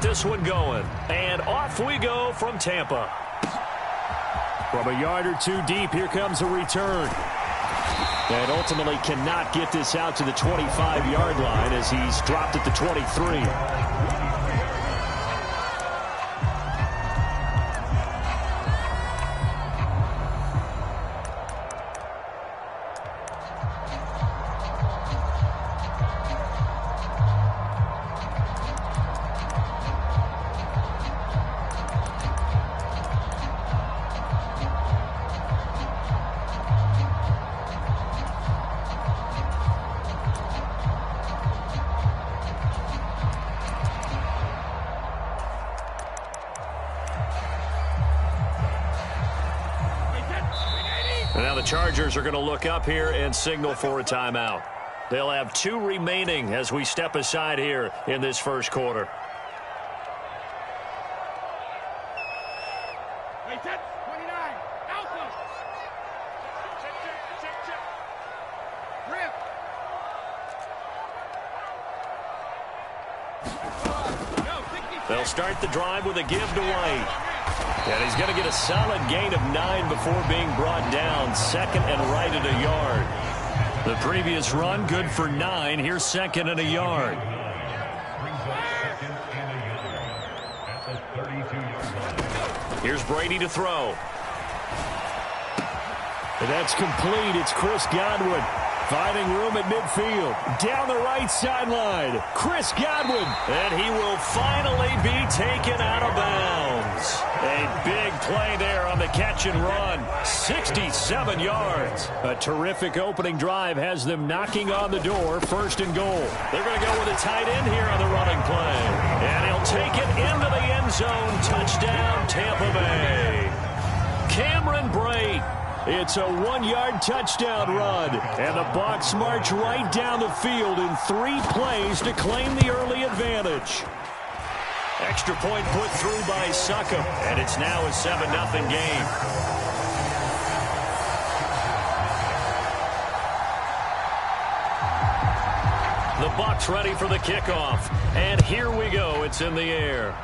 this one going. And off we go from Tampa. From a yard or two deep, here comes a return. And ultimately cannot get this out to the 25-yard line as he's dropped at the 23. And now the Chargers are going to look up here and signal for a timeout. They'll have 2 remaining as we step aside here in this first quarter. They'll start the drive with a give to White. And he's going to get a solid gain of 9 before being brought down. Second and right at a yard. The previous run, good for 9. Here's second and a yard. Here's Brady to throw. And that's complete. It's Chris Godwin finding room at midfield. Down the right sideline. Chris Godwin. And he will finally be taken out of bounds. A big play there on the catch and run. 67 yards. A terrific opening drive has them knocking on the door. First and goal. They're going to go with a tight end here on the running play. And he'll take it into the end zone. Touchdown, Tampa Bay. Cameron Brate. It's a 1-yard touchdown run. And the Bucs march right down the field in 3 plays to claim the early advantage. Extra point put through by Succop. And it's now a 7-0 game. The Bucs ready for the kickoff. And here we go. It's in the air.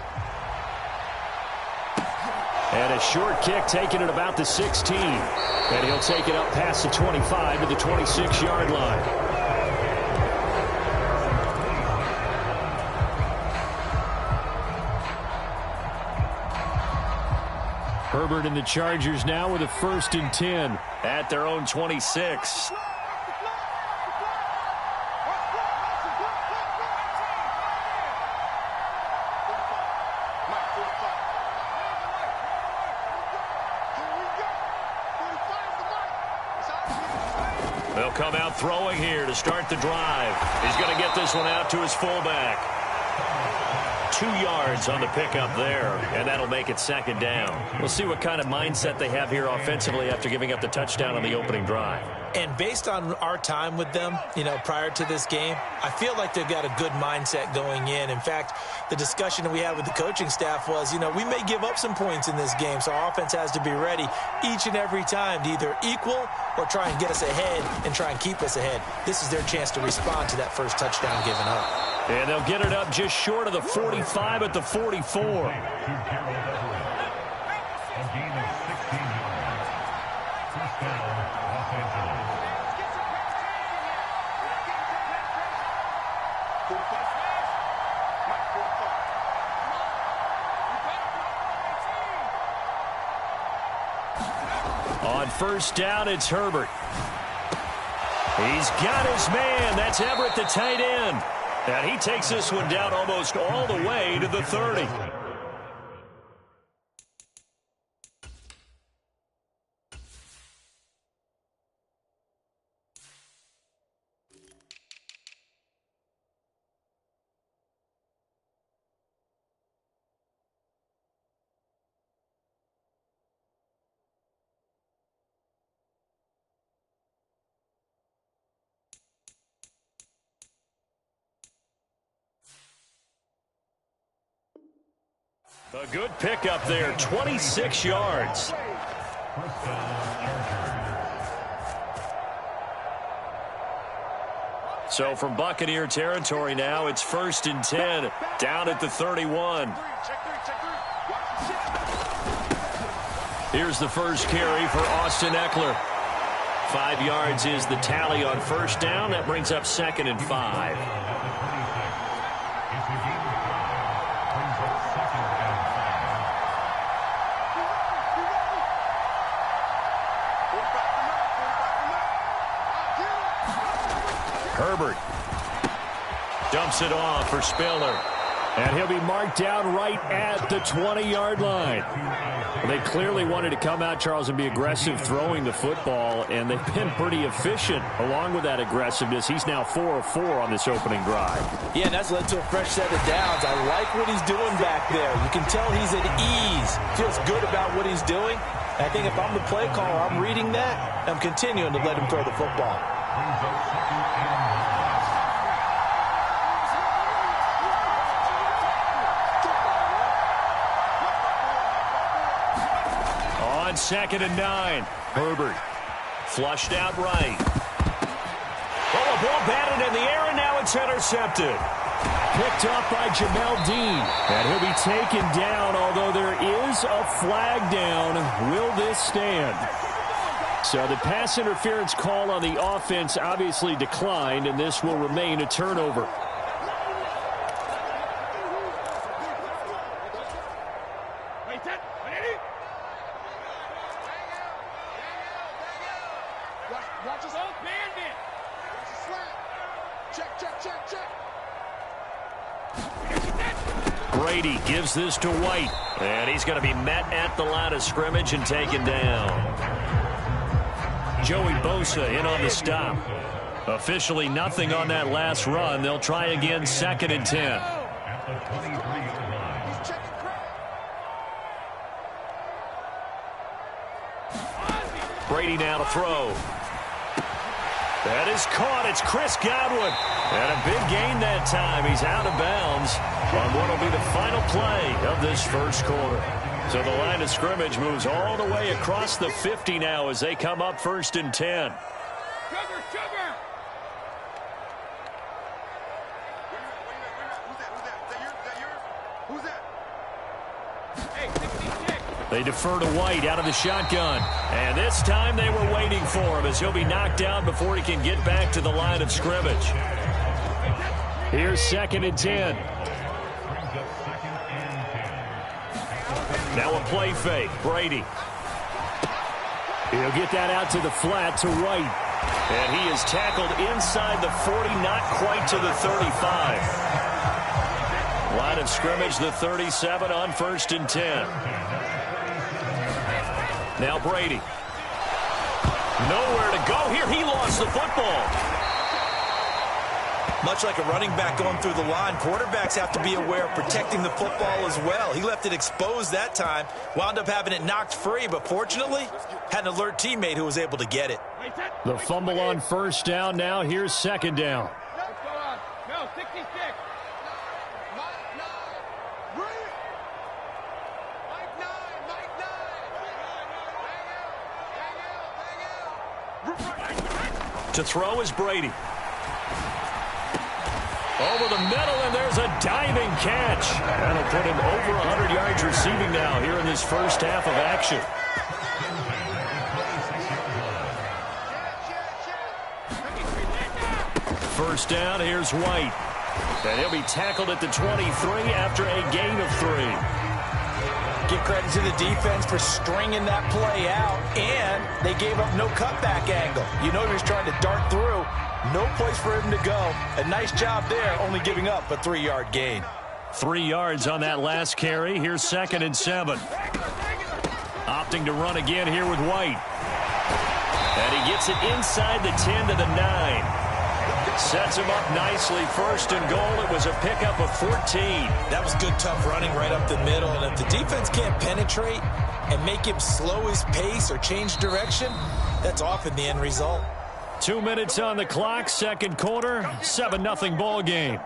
And a short kick taken at about the 16. And he'll take it up past the 25 to the 26-yard line. Herbert and the Chargers now with a 1st and 10 at their own 26. They'll come out throwing here to start the drive. He's going to get this one out to his fullback. 2 yards on the pickup there, and that'll make it second down. We'll see what kind of mindset they have here offensively after giving up the touchdown on the opening drive. And based on our time with them, prior to this game, I feel like they've got a good mindset going in. In fact, the discussion that we had with the coaching staff was, we may give up some points in this game, so our offense has to be ready each and every time to either equal or try and get us ahead and try and keep us ahead. This is their chance to respond to that first touchdown given up. And they'll get it up just short of the 45 at the 44. On first down, it's Herbert. He's got his man. That's Everett, the tight end. And he takes this one down almost all the way to the 30. A good pickup there, 26 yards. So from Buccaneer territory now, it's 1st and 10, down at the 31. Here's the first carry for Austin Eckler. 5 yards is the tally on first down. That brings up 2nd and 5. Herbert dumps it off for Spiller. And he'll be marked down right at the 20-yard line. They clearly wanted to come out, Charles, and be aggressive throwing the football, and they've been pretty efficient along with that aggressiveness. He's now 4 of 4 on this opening drive. Yeah, and that's led to a fresh set of downs. I like what he's doing back there. You can tell he's at ease. Feels good about what he's doing. And I think if I'm the play caller, I'm reading that. I'm continuing to let him throw the football. On 2nd and 9, Herbert flushed out right. Oh, a ball batted in the air, and now it's intercepted. Picked up by Jamel Dean. And he'll be taken down, although there is a flag down. Will this stand? So the pass interference call on the offense obviously declined, and this will remain a turnover. Brady gives this to White, and he's going to be met at the line of scrimmage and taken down. Joey Bosa in on the stop. Officially nothing on that last run. They'll try again, 2nd and 10. Brady now to throw. That is caught. It's Chris Godwin. And a big gain that time. He's out of bounds on what will be the final play of this first quarter. So the line of scrimmage moves all the way across the 50 now as they come up 1st and 10. They defer to White out of the shotgun. And this time they were waiting for him as he'll be knocked down before he can get back to the line of scrimmage. Here's 2nd and 10. Now a play fake. Brady. He'll get that out to the flat to White. And he is tackled inside the 40, not quite to the 35. Line of scrimmage, the 37 on 1st and 10. Now Brady. Nowhere to go here. He lost the football. Much like a running back going through the line, quarterbacks have to be aware of protecting the football as well. He left it exposed that time, wound up having it knocked free, but fortunately, had an alert teammate who was able to get it. The fumble on first down now. Here's 2nd down. No, 66. To throw is Brady. Over the middle, and there's a diving catch. That'll put him over 100 yards receiving now here in this first half of action. First down, here's White. And he'll be tackled at the 23 after a gain of 3. Give credit to the defense for stringing that play out, and they gave up no cutback angle. You know he was trying to dart through. No place for him to go. A nice job there, only giving up a 3-yard gain. 3 yards on that last carry. Here's 2nd and 7. Opting to run again here with White. And he gets it inside the 10 to the 9. Sets him up nicely. 1st and goal. It was a pickup of 14. That was good, tough running right up the middle. And if the defense can't penetrate and make him slow his pace or change direction, that's often the end result. 2 minutes on the clock. Second quarter. 7-0 ball game.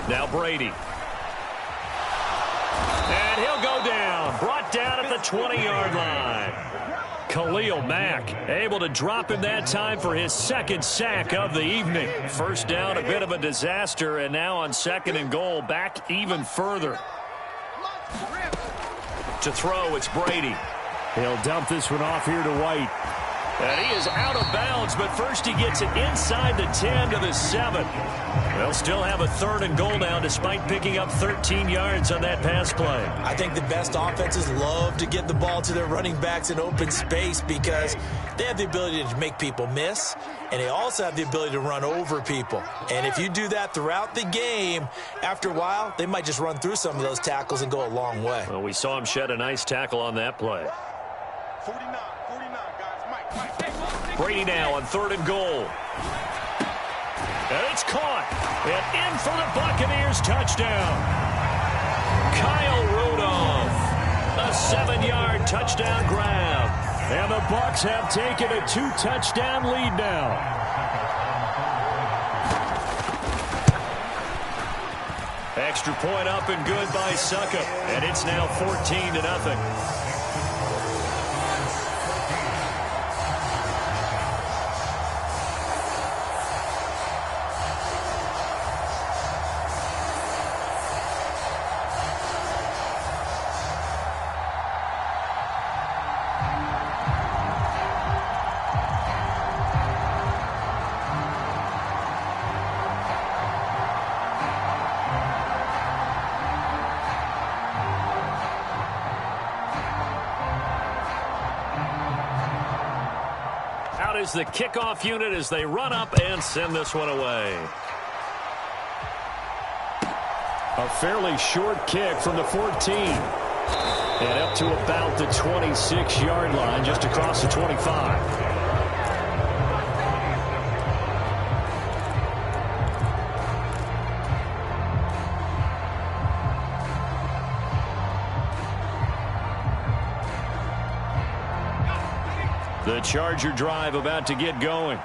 Now Brady. And he'll go down. Brought down at the 20-yard line. Khalil Mack able to drop him that time for his second sack of the evening. First down, a bit of a disaster, and now on 2nd and goal, back even further. To throw, it's Brady. He'll dump this one off here to White. And he is out of bounds, but first he gets it inside the 10 to the 7. They'll still have a 3rd and goal now despite picking up 13 yards on that pass play. I think the best offenses love to get the ball to their running backs in open space because they have the ability to make people miss, and they also have the ability to run over people. And if you do that throughout the game, after a while, they might just run through some of those tackles and go a long way. Well, we saw him shed a nice tackle on that play. 49, guys. Mike. Brady now on 3rd and goal. And it's caught. And in for the Buccaneers touchdown. Kyle Rudolph. A 7-yard touchdown grab. And the Bucs have taken a 2-touchdown lead now. Extra point up and good by Suckup. And it's now 14-0. Is the kickoff unit as they run up and send this one away. A fairly short kick from the 14. And up to about the 26-yard line, just across the 25. The Charger drive about to get going.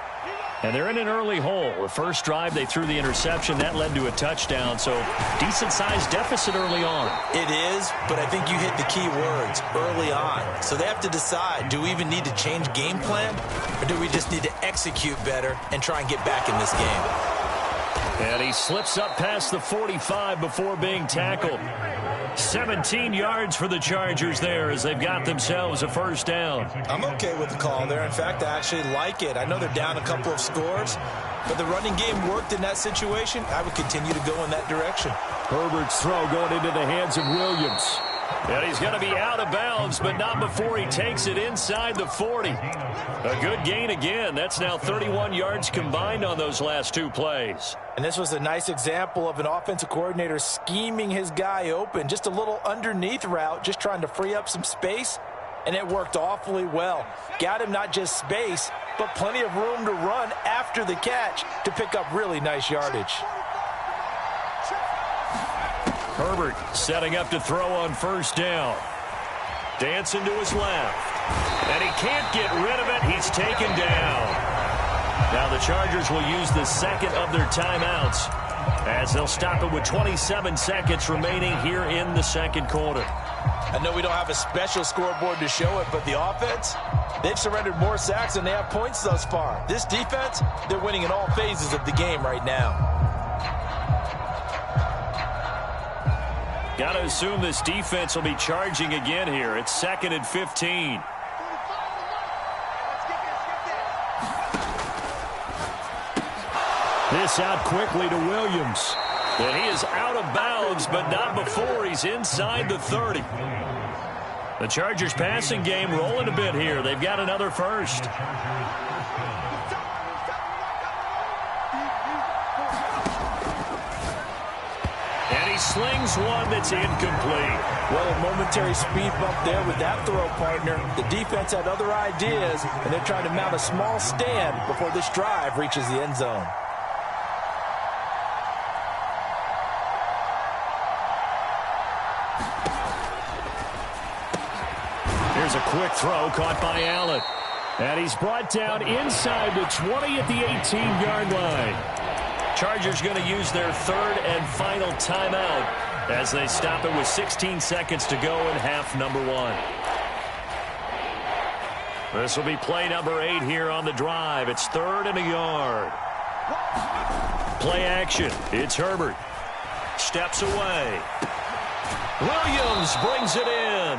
And they're in an early hole. The first drive, they threw the interception. That led to a touchdown. So decent-sized deficit early on. It is, but I think you hit the key words, early on. So they have to decide, do we even need to change game plan? Or do we just need to execute better and try and get back in this game? And he slips up past the 45 before being tackled. 17 yards for the Chargers there as they've got themselves a first down. I'm okay with the call there. In fact, I actually like it. I know they're down a couple of scores, but the running game worked in that situation. I would continue to go in that direction. Herbert's throw going into the hands of Williams. And he's going to be out of bounds, but not before he takes it inside the 40. A good gain again. That's now 31 yards combined on those last 2 plays. And this was a nice example of an offensive coordinator scheming his guy open. Just a little underneath route, just trying to free up some space, and it worked awfully well. Got him not just space, but plenty of room to run after the catch to pick up really nice yardage. Herbert setting up to throw on first down. Dancing to his left. And he can't get rid of it. He's taken down. Now the Chargers will use the second of their timeouts as they'll stop it with 27 seconds remaining here in the second quarter. I know we don't have a special scoreboard to show it, but the offense, they've surrendered more sacks than they have points thus far. This defense, they're winning in all phases of the game right now. Got to assume this defense will be charging again here. It's 2nd and 15. This out quickly to Williams. And he is out of bounds, but not before he's inside the 30. The Chargers passing game rolling a bit here. They've got another first. Slings one that's incomplete. Well, a momentary speed bump there with that throw, partner. The defense had other ideas, and they're trying to mount a small stand before this drive reaches the end zone. Here's a quick throw caught by Allen. And he's brought down inside the 20 at the 18-yard line. Chargers going to use their third and final timeout as they stop it with 16 seconds to go in half number 1. This will be play number 8 here on the drive. It's 3rd and a yard. Play action. It's Herbert. Steps away. Williams brings it in.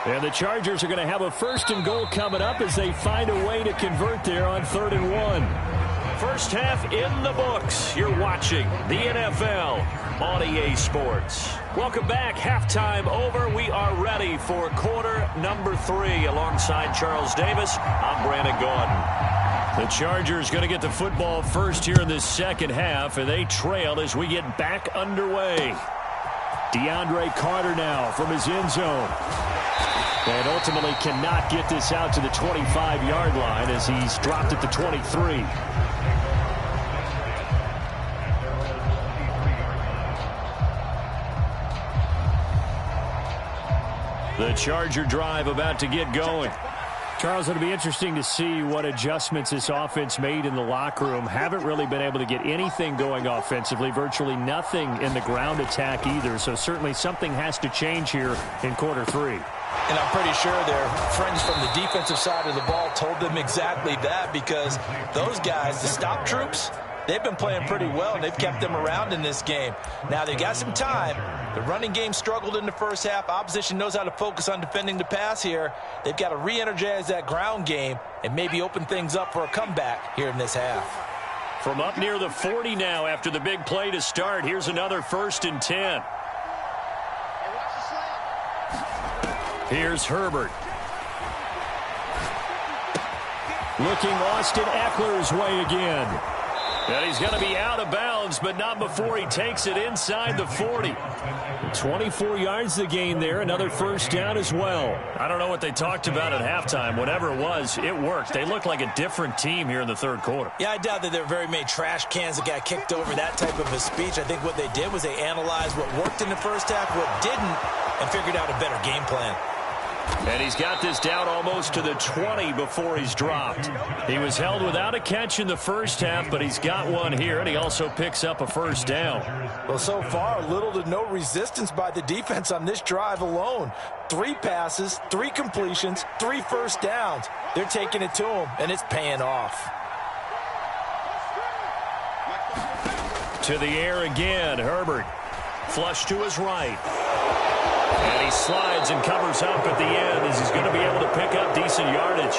And the Chargers are going to have a 1st and goal coming up as they find a way to convert there on 3rd and 1. First half in the books. You're watching the NFL on EA Sports. Welcome back. Halftime over. We are ready for quarter number 3. Alongside Charles Davis, I'm Brandon Gaudin. The Chargers going to get the football first here in this second half, and they trail as we get back underway. DeAndre Carter now from his end zone. And ultimately cannot get this out to the 25-yard line as he's dropped at the 23. The Charger drive about to get going. Charles, it'll be interesting to see what adjustments this offense made in the locker room. Haven't really been able to get anything going offensively, virtually nothing in the ground attack either. So certainly something has to change here in quarter 3. And I'm pretty sure their friends from the defensive side of the ball told them exactly that, because those guys, the stop troops, they've been playing pretty well, and they've kept them around in this game. Now, they've got some time. The running game struggled in the first half. Opposition knows how to focus on defending the pass here. They've got to re-energize that ground game and maybe open things up for a comeback here in this half. From up near the 40 now after the big play to start, here's another 1st and 10. Here's Herbert. Looking Austin Eckler's way again. And he's going to be out of bounds, but not before he takes it inside the 40. 24 yards the gain there, another 1st down as well. I don't know what they talked about at halftime. Whatever it was, it worked. They look like a different team here in the 3rd quarter. Yeah, I doubt that there were very many trash cans that got kicked over, that type of a speech. I think what they did was they analyzed what worked in the first half, what didn't, and figured out a better game plan. And he's got this down almost to the 20 before he's dropped. He was held without a catch in the first half, but he's got one here, and he also picks up a 1st down. Well, so far, little to no resistance by the defense on this drive alone. 3 passes, 3 completions, 3 1st downs. They're taking it to him, and it's paying off. To the air again, Herbert. Flush to his right. And he slides and covers up at the end as he's going to be able to pick up decent yardage.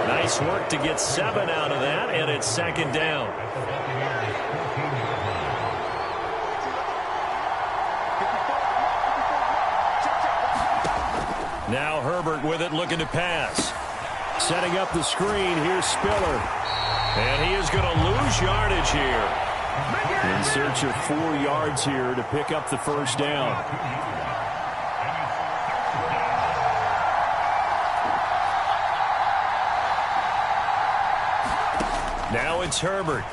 Nice work to get 7 out of that, and it's 2nd down. Now Herbert with it, looking to pass. Setting up the screen, here's Spiller. And he is going to lose yardage here. In search of 4 yards here to pick up the 1st down. Now it's Herbert.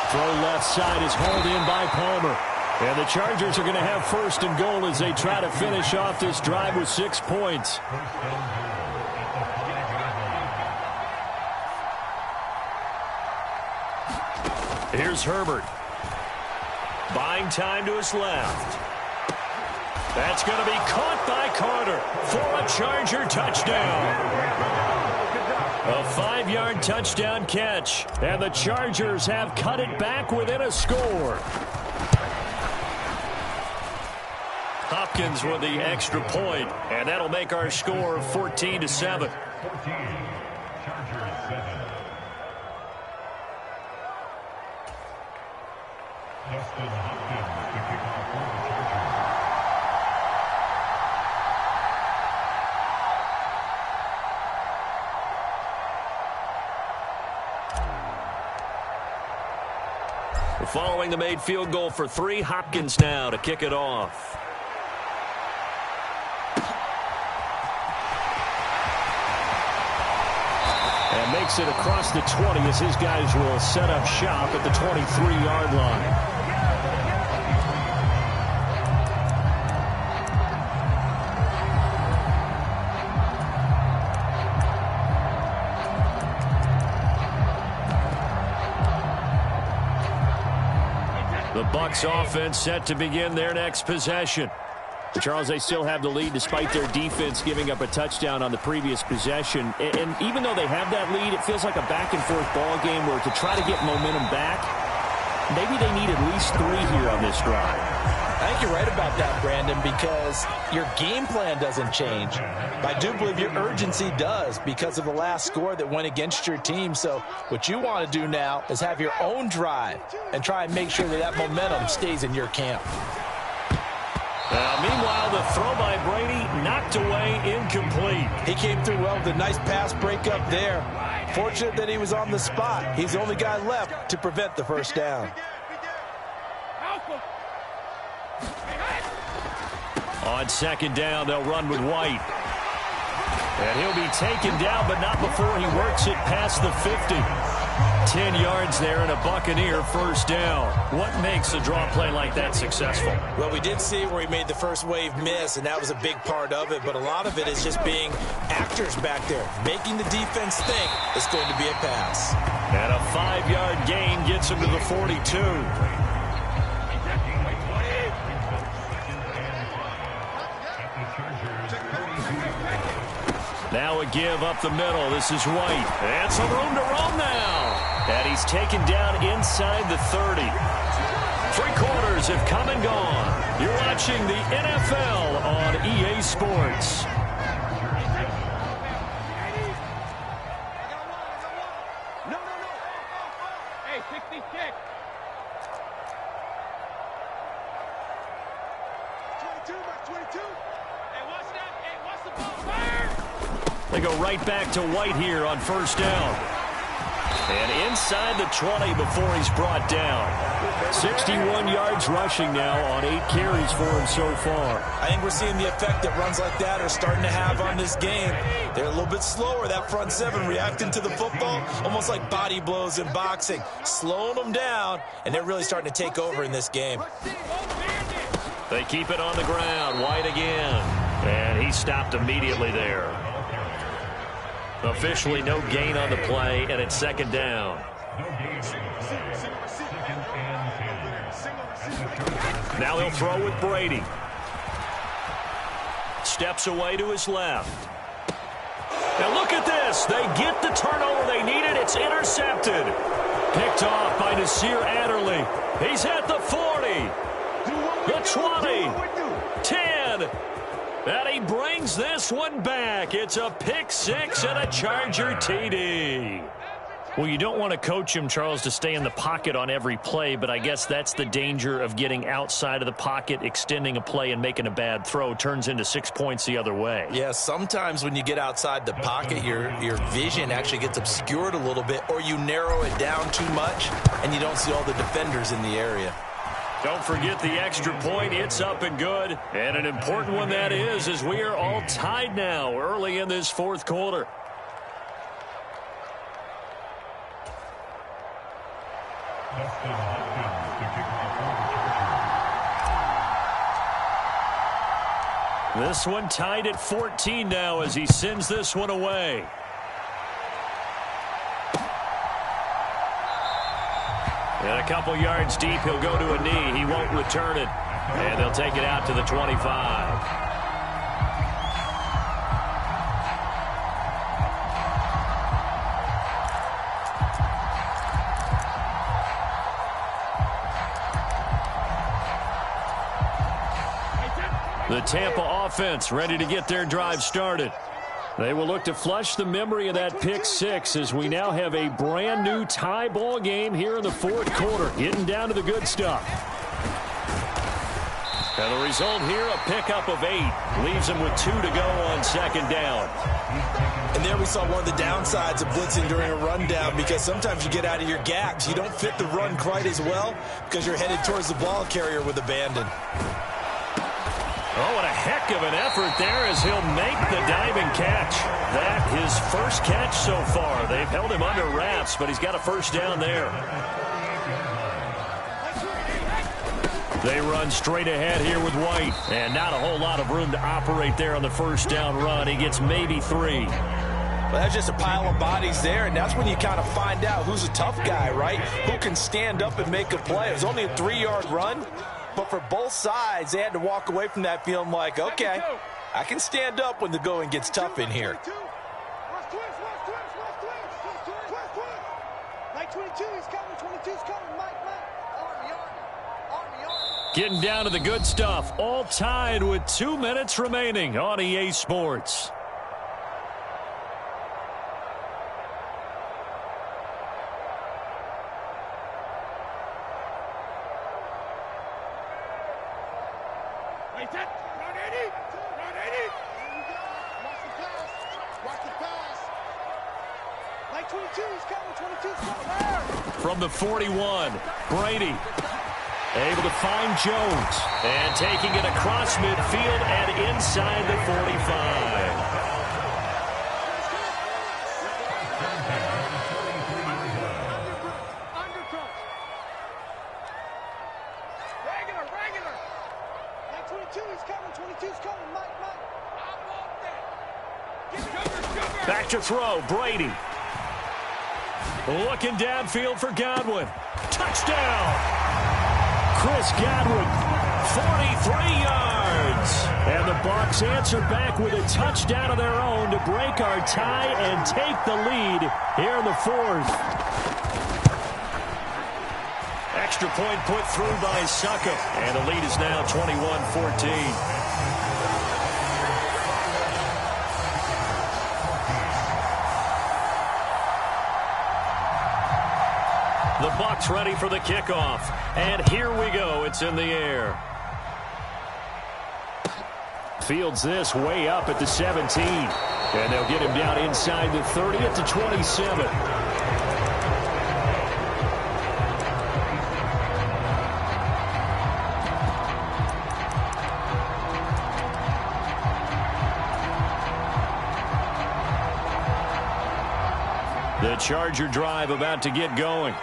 Throw left side is hauled in by Palmer. And the Chargers are going to have 1st and goal as they try to finish off this drive with 6 points. Here's Herbert. Buying time to his left. That's going to be caught by Carter for a Charger touchdown. A 5-yard touchdown catch, and the Chargers have cut it back within a score. Hopkins with the extra point, and that'll make our score 14-7. Following the made field goal for 3, Hopkins now to kick it off. And makes it across the 20 as his guys will set up shop at the 23-yard line. Bucs offense set to begin their next possession. Charles, they still have the lead despite their defense giving up a touchdown on the previous possession. And even though they have that lead, it feels like a back-and-forth ball game where to try to get momentum back, maybe they need at least 3 here on this drive. I think you're right about that, Brandon, because your game plan doesn't change. I do believe your urgency does because of the last score that went against your team. So what you want to do now is have your own drive and try and make sure that that momentum stays in your camp. Meanwhile, the throw by Brady knocked away, incomplete. He came through well with a nice pass breakup there. Fortunate that he was on the spot. He's the only guy left to prevent the first down. On second down, they'll run with White. And he'll be taken down, but not before he works it past the 50. 10 yards there and a Buccaneer first down. What makes a draw play like that successful? Well, we did see where he made the first wave miss, and that was a big part of it. But a lot of it is just being actors back there, making the defense think it's going to be a pass. And a 5-yard gain gets him to the 42. Now a give up the middle. This is White. And some room to roam now. And he's taken down inside the 30. 3 quarters have come and gone. You're watching the NFL on EA Sports. Hey, 66. 22. Hey, what's that? Hey, what's the ball? Fire! They go right back to White here on first down. And inside the 20 before he's brought down. 61 yards rushing now on 8 carries for him so far. I think we're seeing the effect that runs like that are starting to have on this game. They're a little bit slower, that front 7, reacting to the football, almost like body blows in boxing. Slowing them down, and they're really starting to take over in this game. They keep it on the ground. White again. And he stopped immediately there. Officially no gain on the play, and it's second down. Now he'll throw with Brady. Steps away to his left. And look at this. They get the turnover they needed. It's intercepted. Picked off by Nasir Adderley. He's at the 40. The 20. 10. And he brings this one back. It's a pick 6 and a Charger TD. Well, you don't want to coach him, Charles, to stay in the pocket on every play, but I guess that's the danger of getting outside of the pocket, extending a play, and making a bad throw. Turns into 6 points the other way. Yeah, sometimes when you get outside the pocket, your vision actually gets obscured a little bit, or you narrow it down too much, and you don't see all the defenders in the area. Don't forget the extra point. It's up and good. And an important one that is, as we are all tied now early in this fourth quarter. This one tied at 14 now as he sends this one away. And a couple yards deep, he'll go to a knee. He won't return it. And they'll take it out to the 25. The Tampa offense ready to get their drive started. They will look to flush the memory of that pick 6 as we now have a brand new tie ball game here in the fourth quarter. Getting down to the good stuff. And the result here, a pickup of 8. Leaves them with 2 to go on second down. And there we saw one of the downsides of blitzing during a rundown, because sometimes you get out of your gaps. You don't fit the run quite as well because you're headed towards the ball carrier with abandon. Oh, what a heck of an effort there as he'll make the diving catch. That his first catch so far. They've held him under wraps, but he's got a first down there. They run straight ahead here with White. And not a whole lot of room to operate there on the first down run. He gets maybe 3. Well, that's just a pile of bodies there, and that's when you kind of find out who's a tough guy, right? Who can stand up and make a play. It was only a 3-yard run, but for both sides, they had to walk away from that feeling like, okay, I can stand up when the going gets tough in here. Like 22, he's coming, 22's coming, Mike. Getting down to the good stuff, all tied with 2 minutes remaining on EA Sports. Run 80. Run 80. Watch the pass. Like 22, he's coming, 22's coming. From the 41, Brady. Able to find Jones. And taking it across midfield and inside the 45. Regular. Like 22, he's coming, 22's coming, Mike. I want that. Back to throw, Brady. Looking downfield for Godwin. Touchdown! Chris Godwin, 43 yards. And the Bucs answer back with a touchdown of their own to break our tie and take the lead here in the fourth. Extra point put through by Suckup. And the lead is now 21-14. The Bucs ready for the kickoff. And here we go. It's in the air. Fields this way up at the 17. And they'll get him down inside the 30 at the 27. The Charger drive about to get going.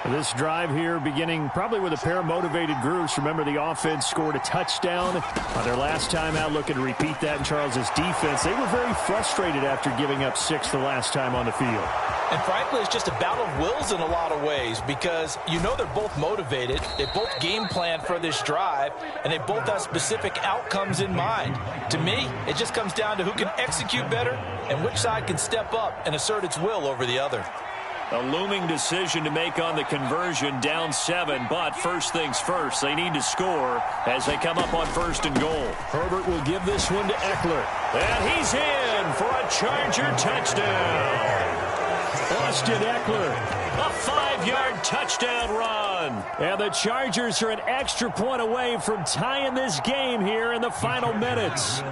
This drive here beginning probably with a pair of motivated groups. Remember, the offense scored a touchdown on their last time out. Looking to repeat that in Charles's defense. They were very frustrated after giving up 6 the last time on the field. And frankly, it's just a battle of wills in a lot of ways because you know they're both motivated. They both game plan for this drive, and they both have specific outcomes in mind. To me, it just comes down to who can execute better and which side can step up and assert its will over the other. A looming decision to make on the conversion, down 7, but first things first, they need to score as they come up on 1st and goal. Herbert will give this one to Eckler. And he's in for a Charger touchdown. Austin Eckler, a 5-yard touchdown run. And the Chargers are an extra point away from tying this game here in the final minutes.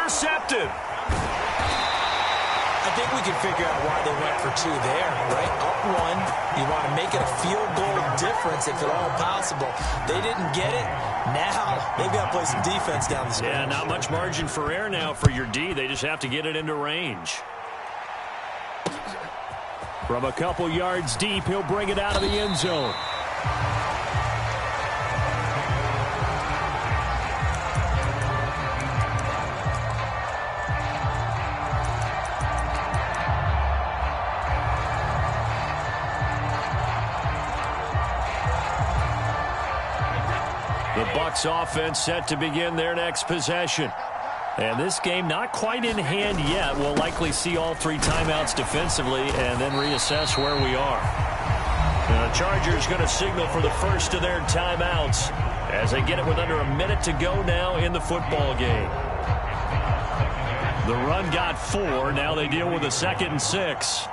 Intercepted. I think we can figure out why they went for 2 there, right? Up 1, you want to make it a field goal difference if at all possible. They didn't get it. Now they've got to play some defense down the stretch. Yeah, not much margin for error now for your D. They just have to get it into range. From a couple yards deep, he'll bring it out of the end zone. The Bucs offense set to begin their next possession. And this game not quite in hand yet. We'll likely see all 3 timeouts defensively and then reassess where we are. The Chargers going to signal for the first of their timeouts as they get it with under a minute to go now in the football game. The run got 4. Now they deal with a 2nd and 6.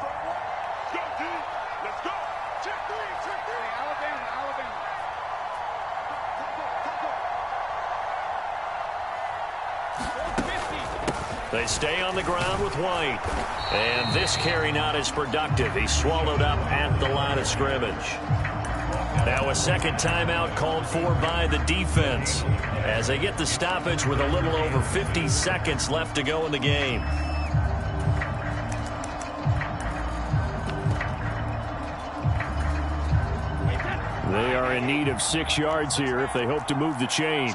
They stay on the ground with White. And this carry not as productive. He's swallowed up at the line of scrimmage. Now a second timeout called for by the defense as they get the stoppage with a little over 50 seconds left to go in the game. are in need of 6 yards here if they hope to move the chains.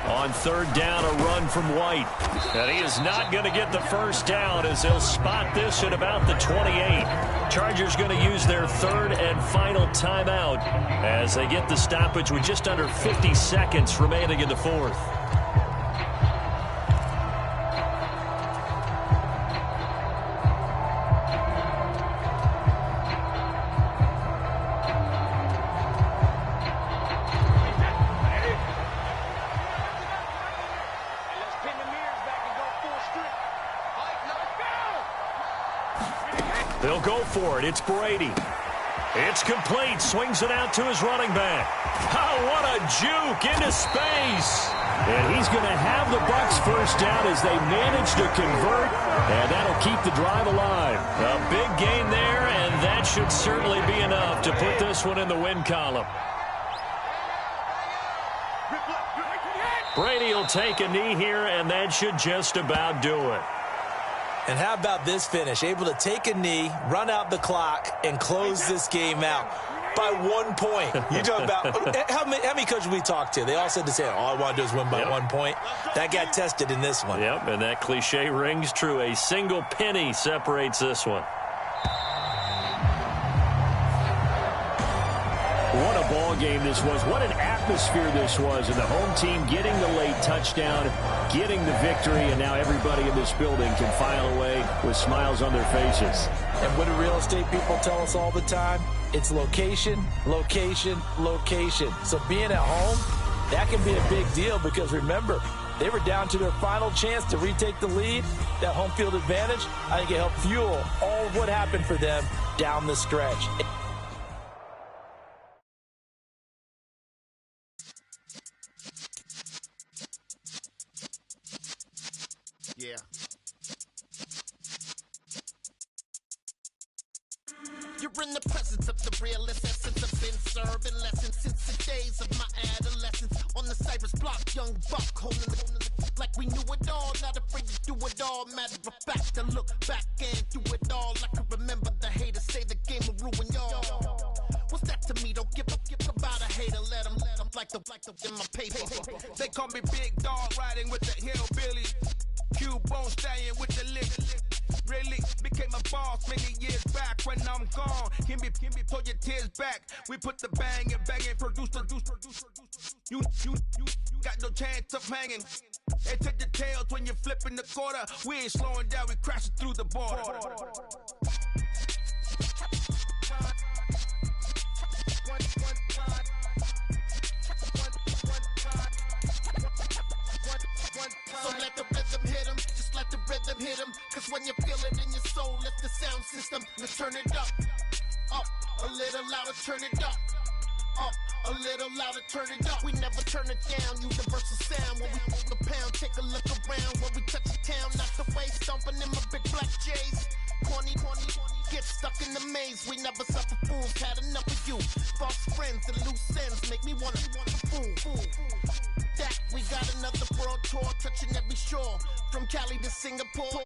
On third down, a run from White. And he is not going to get the first down as they'll spot this at about the 28. Chargers going to use their third and final timeout as they get the stoppage with just under 50 seconds remaining in the fourth. They'll go for it. It's Brady. It's complete. Swings it out to his running back. Oh, what a juke into space. And he's going to have the Bucs first down as they manage to convert. And that'll keep the drive alive. A big gain there, and that should certainly be enough to put this one in the win column. Brady will take a knee here, and that should just about do it. And how about this finish? Able to take a knee, run out the clock, and close this game out by 1 point. You talk about how many coaches we talked to? They all said the same. All I want to do is win by 1 point. That got tested in this one. Yep, and that cliche rings true. A single penny separates this one. What a ball game this was. What an atmosphere this was. And the home team getting the late touchdown, getting the victory, and now everybody in this building can file away with smiles on their faces. And what do real estate people tell us all the time? It's location, location, location. So being at home, that can be a big deal because remember, they were down to their final chance to retake the lead. That home field advantage, I think it helped fuel all of what happened for them down the stretch. Yeah. You're in the presence of the realest essence. I've been serving lessons since the days of my adolescence. On the Cypress block, young buck holding the like we knew it all. Not afraid to do it all. Matter of fact, to look back and do it all. I can remember the haters say the game will ruin y'all. What's that to me? Don't give about a hater. Let them like the in my paper. They call me Big Dog, riding with the hillbilly. Cubone staying with the lick. Really became a boss many years back. When I'm gone, can be pull your tears back. We put the bang and produce. You got no chance of hanging. They take the tails when you're flipping the quarter. We ain't slowing down, we crashing through the border. So let the rhythm hit him, just let the rhythm hit him. Cause when you feel it in your soul, lift the sound system. Let's turn it up, a little louder, turn it up, a little louder, turn it up. We never turn it down, universal sound. When we move the pound, take a look around. When we touch the town, not the way, stomping in my big black J's. Corny, get stuck in the maze. We never suffer fools, had enough of you. False friends and loose ends make me wanna fool. That we got another world tour, touching every shore, from Cali to Singapore.